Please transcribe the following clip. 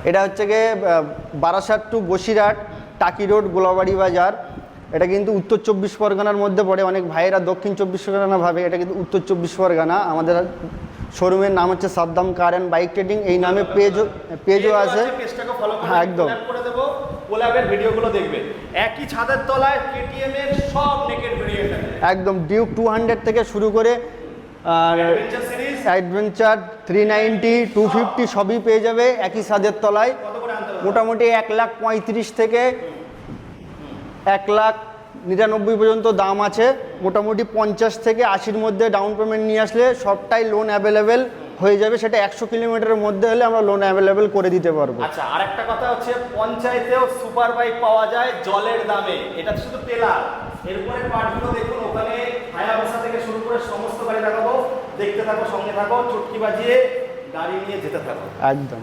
এটা হচ্ছে গিয়ে বারাসাত টু বসিরহাট, টাকি রোড, গোলাবাড়ি বাজার। এটা কিন্তু উত্তর 24 পরগনার মধ্যে পড়ে। অনেক ভাইয়েরা দক্ষিণ 24 পরগনা ভাবে, এটা কিন্তু উত্তর 24 পরগনা। আমাদের শোরুমের নাম হচ্ছে Saddam car and bike trading, এই নামে পেজও আছে। পেজটাকে ফলো করে হ্যাঁ, একদম করে দেবো, কোলাবের ভিডিওগুলো দেখবে। একই ছাদের তলায় কেটিএম এর সব নেকেড ভেরিয়েন্ট আছে, একদম ডিউক 200 থেকে শুরু করে অ্যাডভেঞ্চার সিরিজ, অ্যাডভেঞ্চার 390, 250 সবই পেয়ে যাবে একই ছাদের তলায়। কত করে আনতে হবে? মোটামুটি 1,35,000 থেকে 1,99,000 পর্যন্ত দাম আছে। মোটামুটি 50 থেকে 80-র মধ্যে ডাউন পেমেন্ট নিয়ে আসলে সবটাই লোন অ্যাভেলেবেল হয়ে যাবে। সেটা 100 কিলোমিটারের মধ্যে হলে আমরা লোন অ্যাভেলেবেল করে দিতে পারবো। আচ্ছা, আরেকটা কথা হচ্ছে পঞ্চায়েতেও সুপার বাইক পাওয়া যায় জলের দামে। এটা শুধু তেলার। এরপরে পার্টগুলো দেখুন, ওখানে হায়াবুসা থেকে শুরু করে সমস্ত গাড়ি দেখাবো। দেখতে থাকো, সঙ্গে থাকো, চুটকি বাজিয়ে গাড়ি নিয়ে যেতে থাকো। একদম।